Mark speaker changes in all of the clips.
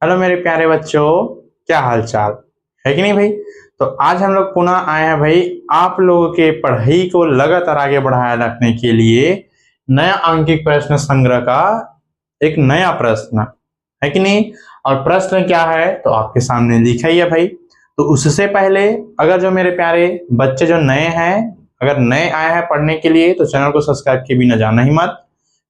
Speaker 1: Hello मेरे प्यारे बच्चों, क्या हाल चाल है कि नहीं भाई। तो आज हम लोग पुनः आए हैं भाई आप लोगों के पढ़ाई को लगातार आगे बढ़ाए रखने के लिए नया अंकित प्रश्न संग्रह का एक नया प्रश्न है कि नहीं। और प्रश्न क्या है तो आपके सामने लिखा ही है भाई। तो उससे पहले अगर जो मेरे प्यारे बच्चे जो नए हैं, अगर नए आए हैं पढ़ने के लिए, तो चैनल को सब्सक्राइब किए बिना जाना ही मत।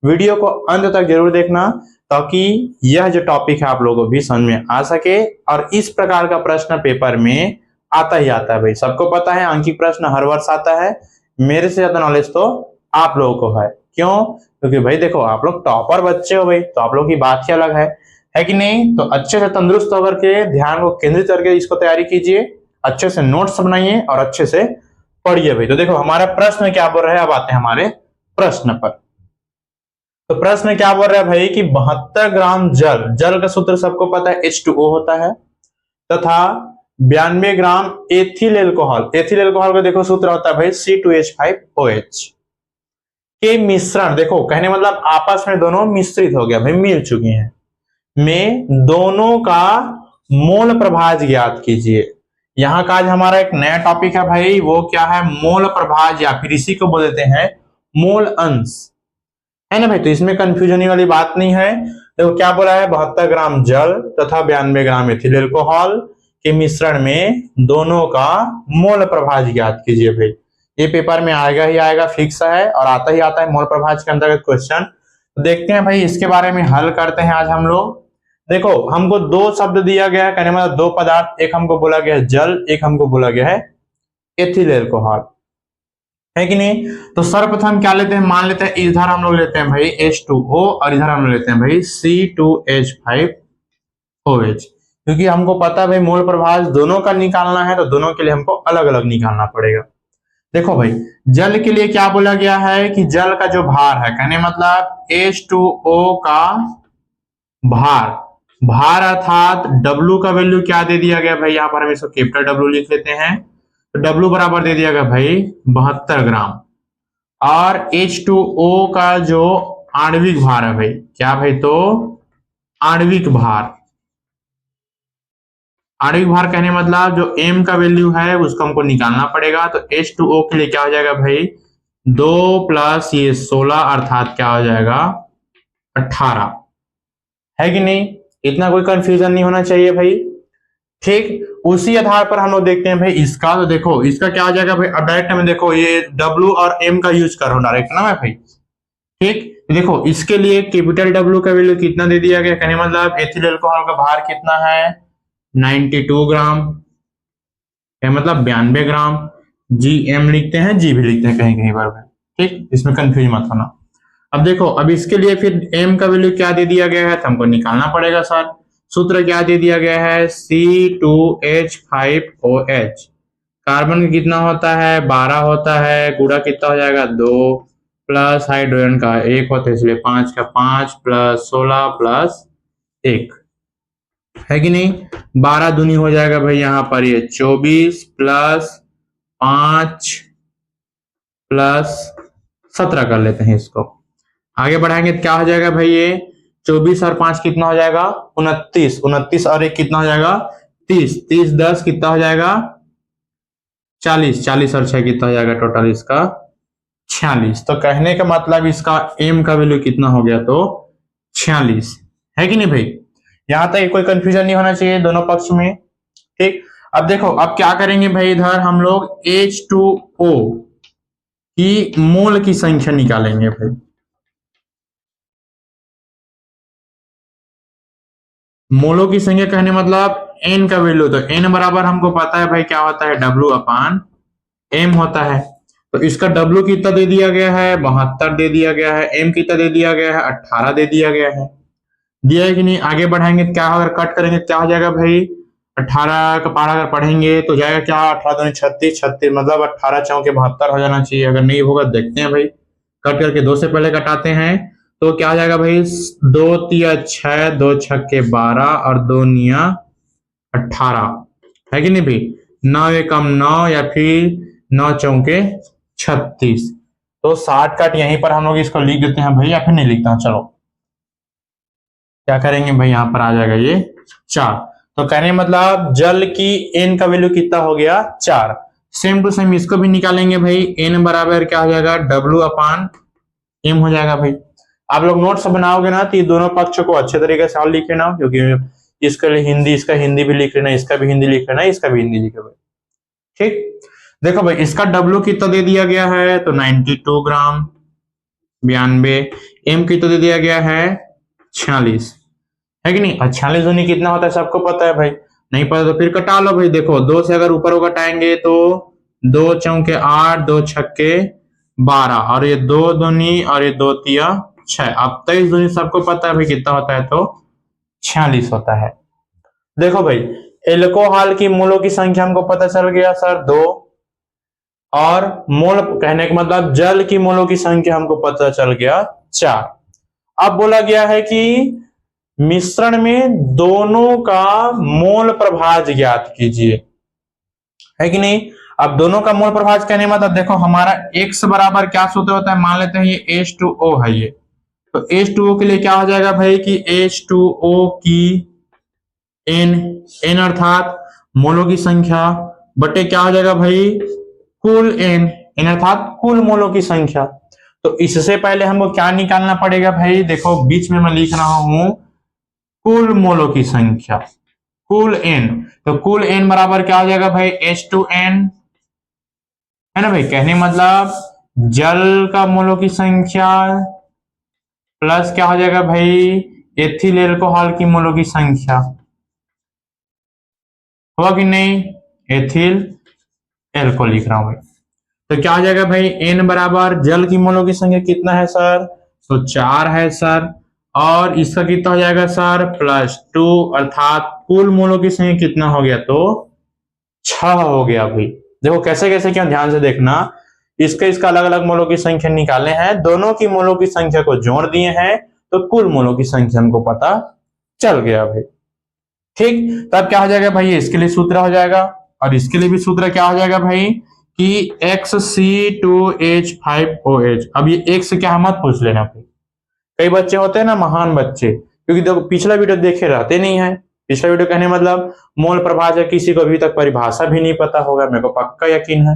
Speaker 1: वीडियो को अंत तक जरूर देखना ताकि यह जो टॉपिक है आप लोगों को भी समझ में आ सके। और इस प्रकार का प्रश्न पेपर में आता ही आता है भाई, सबको पता है अंकित प्रश्न हर वर्ष आता है। मेरे से ज्यादा नॉलेज तो आप लोगों को है। क्यों? क्योंकि भाई देखो, आप लोग टॉपर बच्चे हो भाई, तो आप लोग की बात ही अलग है कि नहीं। तो अच्छे से तंदुरुस्त होकर के ध्यान को केंद्रित करके इसको तैयारी कीजिए, अच्छे से नोट्स बनाइए और अच्छे से पढ़िए भाई। तो देखो हमारा प्रश्न क्या बोल रहा है, अब आते हैं हमारे प्रश्न पर। तो प्रश्न क्या बोल रहा है भाई कि 72 ग्राम जल, जल का सूत्र सबको पता है H2O होता है, तथा 92 ग्राम एथिल एल्कोहल, एथिल एल्कोहल का देखो सूत्र होता है भाई C2H5OH के मिश्रण, देखो कहने मतलब आपस में दोनों मिश्रित हो गया भाई, मिल चुकी हैं, में दोनों का मोल प्रभाज ज्ञात कीजिए। यहां का आज हमारा एक नया टॉपिक है भाई, वो क्या है? मोल प्रभाज, या फिर इसी को बोल देते हैं मोल अंश, है ना भाई। तो इसमें कंफ्यूजन वाली बात नहीं है। देखो क्या बोला है, 72 ग्राम जल तथा 92 ग्राम एथिल एल्कोहल के मिश्रण में दोनों का मोल प्रभाज ज्ञात कीजिए भाई। ये पेपर में आएगा ही आएगा, फिक्स है, और आता ही आता है मोल प्रभाज के अंतर्गत क्वेश्चन। तो देखते हैं भाई इसके बारे में हल करते हैं आज हम लोग। देखो हमको दो शब्द दिया गया है, कहने मतलब दो पदार्थ, एक हमको बोला गया है जल, एक हमको बोला गया है एथिल एल्कोहल, है कि नहीं। तो सर्वप्रथम क्या लेते हैं, मान लेते हैं इधर हम लोग लेते हैं भाई H2O और इधर हम लोग लेते हैं भाई C2H5OH, क्योंकि हमको पता है भाई मोल प्रभाज दोनों का निकालना है, तो दोनों के लिए हमको अलग अलग निकालना पड़ेगा। देखो भाई जल के लिए क्या बोला गया है कि जल का जो भार है, कहने मतलब H2O का भार, भार अर्थात W का वैल्यू क्या दे दिया गया भाई, यहाँ पर हम इसको कैपिटल W लिख लेते हैं। तो W बराबर दे दिया गया भाई 72 ग्राम, और H2O का जो आणविक भार है भाई, क्या भाई, तो आणविक भार, आणविक भार कहने मतलब जो M का वैल्यू है उसको हमको निकालना पड़ेगा। तो H2O के लिए क्या हो जाएगा भाई, 2 प्लस ये 16 अर्थात क्या हो जाएगा 18, है कि नहीं। इतना कोई कंफ्यूजन नहीं होना चाहिए भाई। ठीक उसी आधार पर हम लोग देखते हैं भाई इसका। तो देखो इसका क्या हो जाएगा भाई, अब डायरेक्ट में देखो ये W और M का यूज करो डायरेक्ट ना भाई। ठीक देखो इसके लिए कैपिटल W का वैल्यू कितना दे दिया गया, कहने मतलब एथिल अल्कोहल का भार कितना है 92 ग्राम, मतलब 92 ग्राम। GM लिखते हैं, G भी लिखते हैं कहीं कहीं पर। ठीक इसमें कंफ्यूज मत होना। अब देखो अब इसके लिए फिर M का वैल्यू क्या दे दिया गया है, तो हमको निकालना पड़ेगा सर। सूत्र क्या दे दिया गया है C2H5OH, कार्बन कितना होता है 12 होता है, गुणा कितना हो जाएगा 2, प्लस हाइड्रोजन का 1 होता है इसलिए 5 का 5 प्लस 16 प्लस 1, है कि नहीं। 12 दूनी हो जाएगा भाई यहाँ पर ये 24 प्लस 5 प्लस 17 कर लेते हैं इसको, आगे बढ़ाएंगे तो क्या हो जाएगा भाई, ये 24 और 5 कितना हो जाएगा 29, 29 और 1 कितना हो जाएगा 30, 30 10 कितना हो जाएगा 40, 40 और 6 कितना हो जाएगा टोटल इसका 46। तो कहने का मतलब इसका M का वैल्यू कितना हो गया, तो 46, है कि नहीं भाई। यहां तक कोई कंफ्यूजन नहीं होना चाहिए दोनों पक्ष में। ठीक अब देखो अब क्या करेंगे भाई, इधर हम लोग H2O की मोल की संख्या निकालेंगे भाई। मोलों की संख्या कहने मतलब N का वैल्यू, तो N बराबर हमको पता है भाई क्या होता है W अपान M होता है। तो इसका W कितना दे दिया गया है 72 दे दिया गया है, M कितना दे दिया गया है 18 दे दिया गया है, दिया है कि नहीं। आगे बढ़ाएंगे क्या, अगर कट करेंगे क्या हो जाएगा भाई, 18 का पारा अगर पढ़ेंगे तो जाएगा क्या 18 36, 36 मतलब 18 चौके 72 हो जाना चाहिए। अगर नहीं होगा देखते हैं भाई, कट करके 2 से पहले कटाते हैं तो क्या हो जाएगा भाई 2 तिया 6, 2 छक्के 12 और 2 निया 18, है कि नहीं भाई। 9 एकम 9 या फिर 9 चौके 36। तो 60 कट यहीं पर हम लोग इसको लिख देते हैं भाई, या फिर नहीं लिखता, चलो क्या करेंगे भाई, यहां पर आ जाएगा ये 4। तो कहने मतलब जल की n का वैल्यू कितना हो गया 4। सेम टू सेम इसको भी निकालेंगे भाई, n बराबर क्या हो जाएगा W/m हो जाएगा भाई। आप लोग नोट्स बनाओगे ना तो ये दोनों पक्षों को अच्छे तरीके से और लिख लेना, क्योंकि इसके लिए हिंदी, इसका हिंदी भी लिख लेना, इसका भी हिंदी लिख लेना, इसका भी हिंदी लिखे भाई। ठीक, देखो भाई इसका W कितना दे दिया गया है तो 92 ग्राम 92, m कितना दे दिया गया है 46, है कि नहीं। 46 दूनी कितना होता है सबको पता है भाई, नहीं पता तो फिर कटा लो भाई। देखो 2 से अगर ऊपर को घटाएंगे तो 2 चौके 8, 2 छक्के 12, और ये 2 दूनी और ये 2 तिया 6। अब 23 दूनी सबको पता है भाई कितना होता है तो 46 होता है। देखो भाई एल्कोहल की मोलों की संख्या हमको पता चल गया सर 2, और मोल कहने का मतलब जल की मोलों की संख्या हमको पता चल गया 4। अब बोला गया है कि मिश्रण में दोनों का मोल प्रभाज ज्ञात कीजिए, है कि नहीं। अब दोनों का मोल प्रभाज कहने मतलब देखो हमारा x बराबर क्या सूत्र होता है, मान लेते हैं ये H2O है ये, तो H2O के लिए क्या हो जाएगा भाई कि H2O की n अर्थात मोलों की संख्या बटे क्या हो जाएगा भाई कुल n अर्थात कुल मोलों की संख्या। तो इससे पहले हमको क्या निकालना पड़ेगा भाई, देखो बीच में मैं लिख रहा हूं कुल मोलों की संख्या, कुल n। तो कुल n बराबर क्या हो जाएगा भाई H2n, है ना भाई। कहने मतलब जल का मोलों की संख्या प्लस क्या हो जाएगा भाई एथिल एल्कोहल की मोलों की संख्या, हुआ कि नहीं। एथिल एल्को लिख रहा हूं भाई, तो क्या हो जाएगा भाई n बराबर जल की मोलों की संख्या कितना है सर तो 4 है सर, और इसका कितना हो जाएगा सर +2, अर्थात कुल मोलों की संख्या कितना हो गया तो 6 हो गया भाई। देखो कैसे कैसे क्या ध्यान से देखना, इसका अलग अलग मोलों की संख्या निकाले हैं, दोनों की मोलों की संख्या को जोड़ दिए हैं तो कुल मोलों की संख्या हमको पता चल गया भाई। ठीक, तब क्या हो जाएगा भाई इसके लिए सूत्र हो जाएगा, और इसके लिए भी सूत्र क्या हो जाएगा भाई कि XC2H5OH। अब ये एक से क्या मत पूछ लेना भाई, कई बच्चे होते हैं ना महान बच्चे, क्योंकि देखो पिछला वीडियो देखे रहते नहीं है। पिछला वीडियो कहने मतलब मोल प्रभाज है, किसी को अभी तक परिभाषा भी नहीं पता होगा, मेरे को पक्का यकीन है।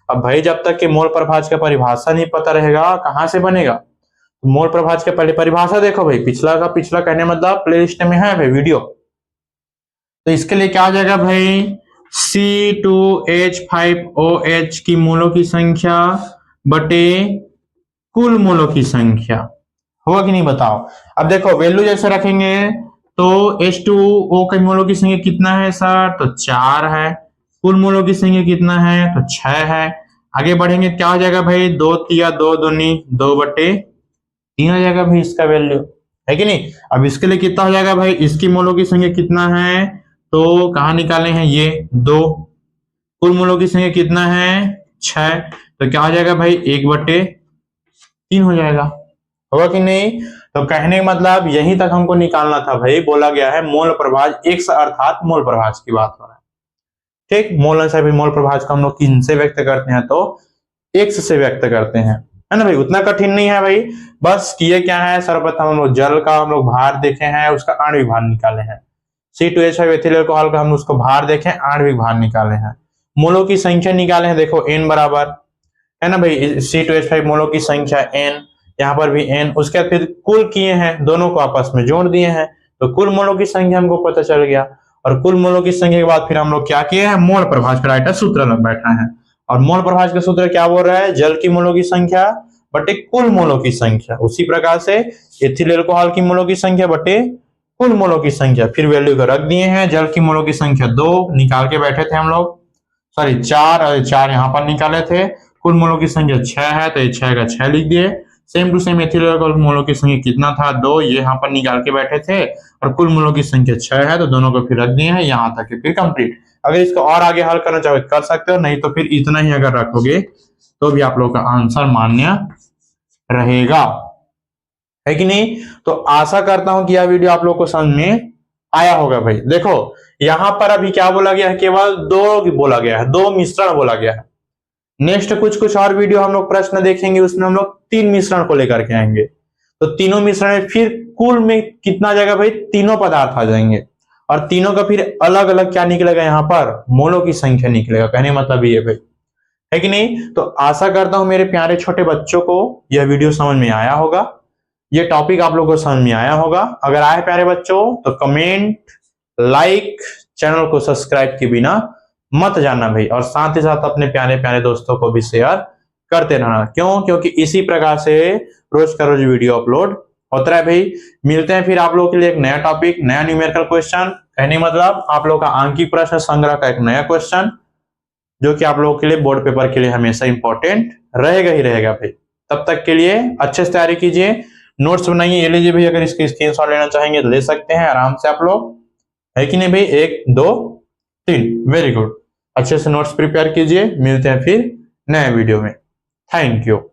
Speaker 1: अब भाई जब तक के मोल प्रभाज का परिभाषा नहीं पता रहेगा कहां से बनेगा। तो मोल प्रभाज के पहले परिभाषा देखो भाई, पिछला का पिछला कहने मतलब प्ले लिस्ट में है भाई वीडियो। तो इसके लिए क्या हो जाएगा भाई C2H5OH की मोलों की संख्या बटे कुल मोलों की संख्या, होगा कि नहीं बताओ। अब देखो वैल्यू जैसे रखेंगे तो H2O के मोलों की संख्या कितना है सर तो 4 है, कुल मोलों की संख्या कितना है तो 6 है। आगे बढ़ेंगे क्या हो जाएगा भाई 2 तिया 2 दूनी 2 बटे 3 हो जाएगा भाई इसका वैल्यू, है कि नहीं। अब इसके लिए कितना हो जाएगा भाई, इसकी मोलों की संख्या कितना है तो कहा निकाले हैं ये 2, कुल मोलों की संख्या कितना है 6, तो क्या हो जाएगा भाई 1/3 हो जाएगा, होगा कि नहीं। तो कहने का मतलब यहीं तक हमको निकालना था भाई, बोला गया है मोल प्रभाज x अर्थात मोल प्रभाज की बात हो रहा है। ठीक, मोल से भी मोल प्रभाज को हम लोग किन से व्यक्त करते हैं तो x से व्यक्त करते हैं, है ना भाई। उतना कठिन नहीं है भाई, बस किए क्या है सर्वप्रथम हम लोग जल का हम लोग भार देखे हैं, उसका आणविक भार निकाले हैं। C2H5 एथिल अल्कोहल का हम उसको भार देखें, आणविक भार निकाले हैं। मोलों की संख्या निकाले हैं, देखो n बराबर है ना भाई C2H5 मोलों की संख्या n, यहाँ पर भी n, उसके बाद फिर कुल किए हैं दोनों को आपस में जोड़ दिए हैं तो कुल मोलों की संख्या हमको पता चल गया। और कुल मोलों की संख्या के बाद फिर हम लोग क्या किए हैं मोल प्रभाज का राइटर सूत्र लग बैठा है, और मोल प्रभाज का सूत्र क्या बोल रहा है जल की मोलों की संख्या बटे कुल मोलों की संख्या। उसी प्रकार से एथिल अल्कोहल की मोलों की संख्या बटे कुल मोलों की संख्या, फिर वैल्यू को रख दिए हैं। जल की मोलों की संख्या 2 निकाल के बैठे थे हम लोग, सॉरी 4 और 4 यहाँ पर निकाले थे। कुल मोलों की संख्या 6 है तो ये 6 का 6 लिख दिए। Same to same ethyl alcohol मोलों की संख्या कितना था 2, ये यहाँ पर निकाल के बैठे थे, और कुल मोलों की संख्या 6 है तो दोनों को फिर रख दिए हैं यहाँ तक फिर कंप्लीट। अगर इसको और आगे हल करना चाहो कर सकते हो, नहीं तो फिर इतना ही अगर रखोगे तो भी आप लोग का आंसर मान्य रहेगा, है कि नहीं। तो आशा करता हूं कि यह वीडियो आप लोग को समझ में आया होगा भाई। देखो यहां पर अभी क्या बोला गया है, केवल 2 बोला गया है, 2 मिश्रण बोला गया है। नेक्स्ट कुछ और वीडियो हम लोग प्रश्न देखेंगे, उसमें हम लोग 3 मिश्रण को लेकर के आएंगे। तो तीनों मिश्रण में फिर कुल में कितना जाएगा भाई, तीनों पदार्थ आ जाएंगे, और तीनों का फिर अलग अलग क्या निकलेगा, यहाँ पर मोलों की संख्या निकलेगा। कहने मतलब ये भाई, है कि नहीं। तो आशा करता हूं मेरे प्यारे छोटे बच्चों को यह वीडियो समझ में आया होगा, ये टॉपिक आप लोगों को समझ में आया होगा। अगर आए प्यारे बच्चों तो कमेंट, लाइक, चैनल को सब्सक्राइब के बिना मत जाना भाई, और साथ ही साथ अपने प्यारे प्यारे दोस्तों को भी शेयर करते रहना। क्यों? क्योंकि इसी प्रकार से रोज का रोज वीडियो अपलोड होता है भाई। मिलते हैं फिर आप लोगों के लिए एक नया टॉपिक, नया न्यूमेरिकल क्वेश्चन, कहने मतलब आप लोगों का आंकिक प्रश्न संग्रह का एक नया क्वेश्चन, जो कि आप लोगों के लिए बोर्ड पेपर के लिए हमेशा इंपॉर्टेंट रहेगा ही रहेगा भाई। तब तक के लिए अच्छे से तैयारी कीजिए, नोट्स बनाइए। ये लीजिए भाई, अगर इसके स्क्रीनशॉट लेना चाहेंगे तो ले सकते हैं आराम से आप लोग, है कि नहीं भाई। 1 2 3, वेरी गुड। अच्छे से नोट्स प्रिपेयर कीजिए। मिलते हैं फिर नए वीडियो में। Thank you.